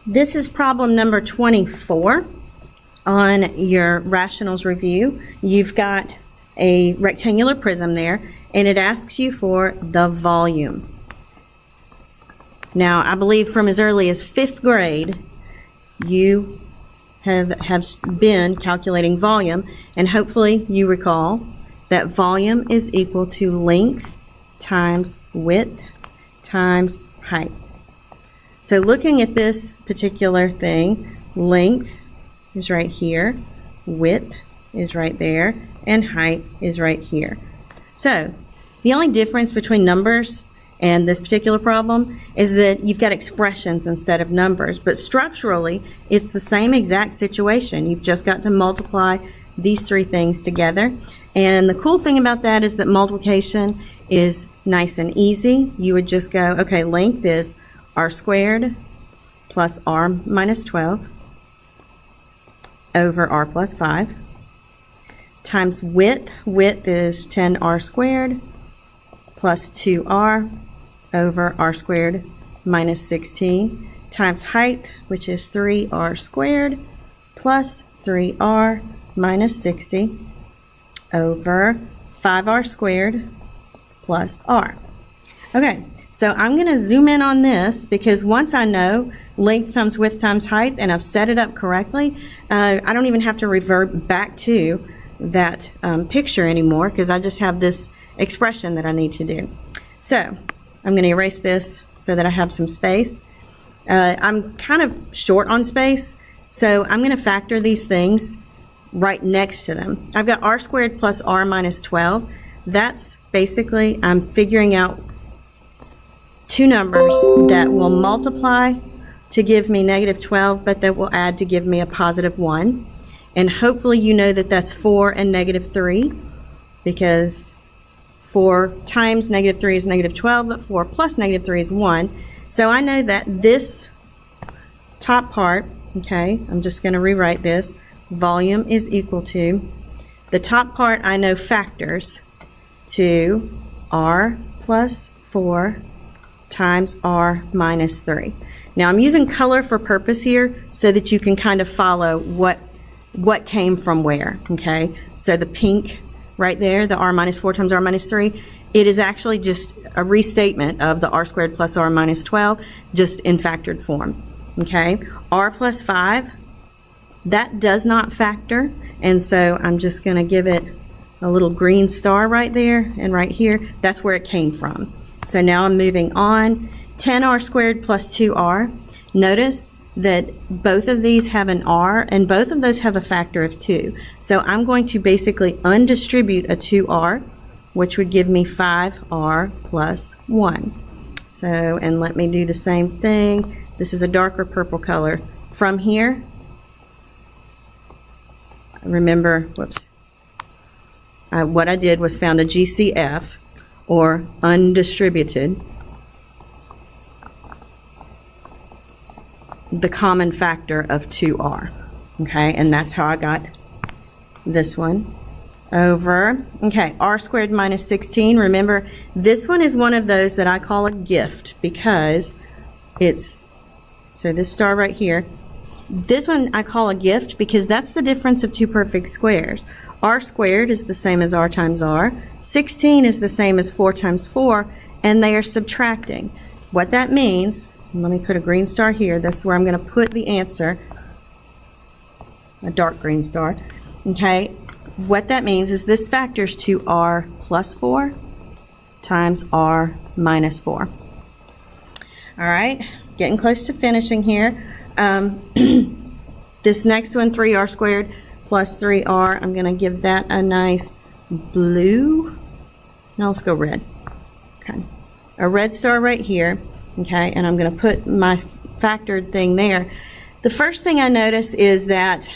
This is problem number 24 on your rationals review. You've got a rectangular prism there, and it asks you for the volume. Now, I believe from as early as 5th grade, you have been calculating volume, and hopefully you recall that volume is equal to length times width times height. So looking at this particular thing, length is right here, width is right there, and height is right here. So the only difference between numbers and this particular problem is that you've got expressions instead of numbers, but structurally it's the same exact situation. You've just got to multiply these three things together. And the cool thing about that is that multiplication is nice and easy. You would just go, okay, length is r squared plus r minus 12 over r plus 5 times width. Width is 10r squared plus 2r over r squared minus 16 times height, which is 3r squared plus 3r minus 60 over 5r squared plus r. Okay, so I'm going to zoom in on this because once I know length times width times height and I've set it up correctly, I don't even have to revert back to that picture anymore because I just have this expression that I need to do. So I'm going to erase this so that I have some space. I'm kind of short on space, so I'm going to factor these things right next to them. I've got r squared plus r minus 12. That's basically, I'm figuring out two numbers that will multiply to give me negative 12, but that will add to give me a positive 1. And hopefully you know that that's 4 and negative 3, because 4 times negative 3 is negative 12, but 4 plus negative 3 is 1. So I know that this top part, okay, I'm just going to rewrite this, volume is equal to, the top part I know factors to r plus 4 times r minus 3. Now I'm using color for purpose here so that you can kind of follow what came from where, okay? So the pink right there, the r minus 4 times r minus 3, it is actually just a restatement of the r squared plus r minus 12, just in factored form, okay? r plus 5, that does not factor, and so I'm just going to give it a little green star right there and right here. That's where it came from. So now I'm moving on. 10r squared plus 2r. Notice that both of these have an r, and both of those have a factor of 2. So I'm going to basically undistribute a 2r, which would give me 5r plus 1. So, and let me do the same thing. This is a darker purple color. From here, remember, whoops, what I did was found a GCF, or undistributed, the common factor of 2r, okay, and that's how I got this one over, okay, r squared minus 16. Remember, this one is one of those that I call a gift because it's, so this star right here, this one I call a gift because that's the difference of two perfect squares. R squared is the same as r times r. 16 is the same as 4 times 4, and they are subtracting. What that means, let me put a green star here. That's where I'm going to put the answer, a dark green star. Okay, what that means is this factors to r plus 4 times r minus 4. All right, getting close to finishing here. This next one, 3r squared plus 3r, I'm going to give that a nice blue. Now let's go red. Okay, a red star right here. Okay, and I'm going to put my factored thing there. The first thing I notice is that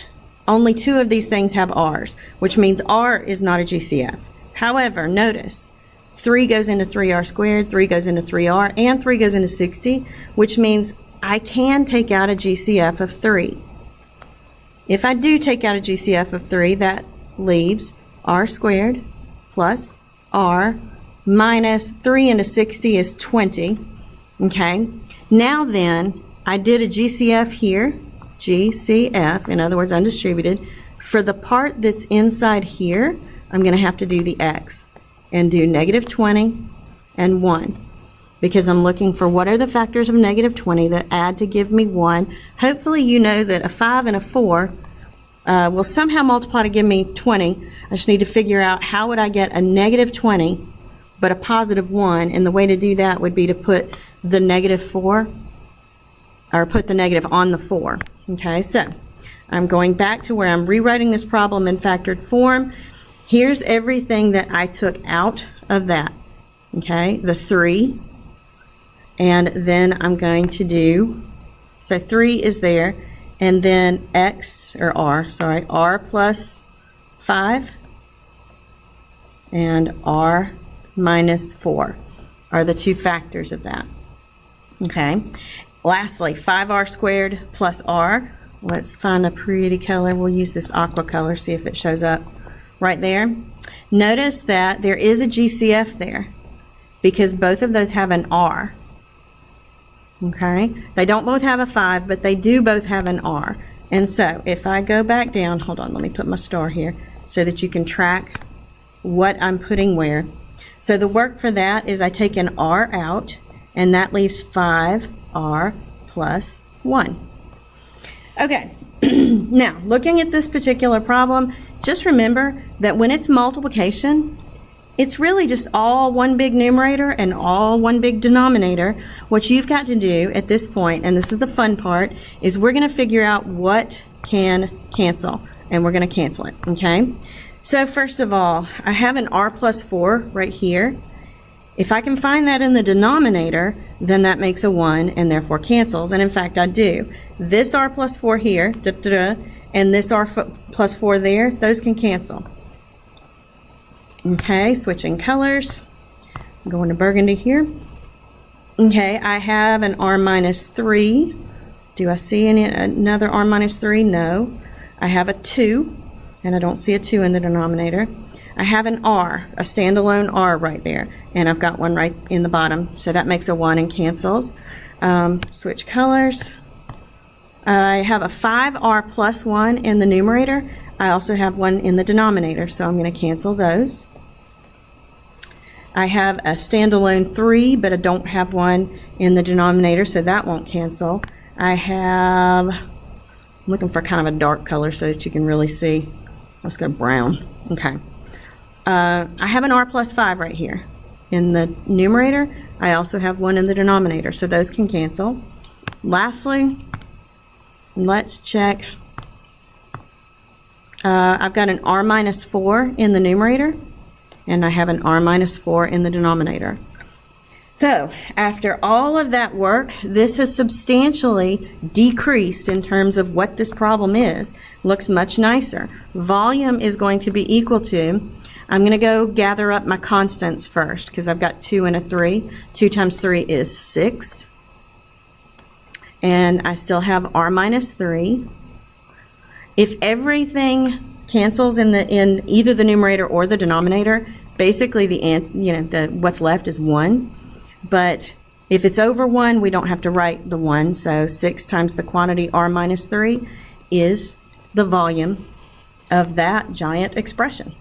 only 2 of these things have r's, which means r is not a GCF. However, notice 3 goes into 3r squared, 3 goes into 3r, and 3 goes into 60, which means I can take out a GCF of 3. If I do take out a GCF of 3, that leaves r squared plus r minus 3 into 60 is 20. Okay, now then I did a GCF here, GCF, in other words, undistributed. For the part that's inside here, I'm going to have to do the x and do -20 and 1, because I'm looking for what are the factors of -20 that add to give me 1. Hopefully you know that a 5 and a 4 will somehow multiply to give me 20. I just need to figure out how would I get a -20 but a +1, and the way to do that would be to put the -4, or put the negative on the 4. Okay, so I'm going back to where I'm rewriting this problem in factored form. Here's everything that I took out of that. Okay, the 3, and then I'm going to do, so 3 is there, and then R plus 5 and R minus 4 are the two factors of that. Okay, lastly, 5R squared plus R. Let's find a pretty color. We'll use this aqua color, see if it shows up right there. Notice that there is a GCF there because both of those have an R. Okay, they don't both have a 5, but they do both have an R. And so if I go back down, hold on, let me put my star here so that you can track what I'm putting where. So the work for that is I take an R out, and that leaves 5R plus 1. Okay, now looking at this particular problem, just remember that when it's multiplication, it's really just all one big numerator and all one big denominator. What you've got to do at this point, and this is the fun part, is we're going to figure out what can cancel, and we're going to cancel it, okay? So first of all, I have an R plus 4 right here. If I can find that in the denominator, then that makes a 1 and therefore cancels, and in fact I do. This R plus 4 here, and this R plus 4 there, those can cancel. Okay, switching colors. I'm going to burgundy here. Okay, I have an R minus 3. Do I see another R minus 3? No. I have a 2, and I don't see a 2 in the denominator. I have an R, a standalone R right there, and I've got one right in the bottom, so that makes a 1 and cancels. Switch colors. I have a 5R plus 1 in the numerator. I also have one in the denominator, so I'm going to cancel those. I have a standalone 3, but I don't have one in the denominator, so that won't cancel. I'm looking for kind of a dark color so that you can really see. Let's go brown. Okay. I have an R plus 5 right here in the numerator. I also have one in the denominator, so those can cancel. Lastly, let's check. I've got an R minus 4 in the numerator, and I have an R minus 4 in the denominator. So after all of that work, this has substantially decreased in terms of what this problem is. Looks much nicer. Volume is going to be equal to, I'm going to go gather up my constants first because I've got 2 and a 3. 2 times 3 is 6. And I still have R minus 3. If everything cancels in either the numerator or the denominator, basically what's left is 1. But if it's over 1, we don't have to write the 1. So 6 times the quantity R minus 3 is the volume of that giant expression.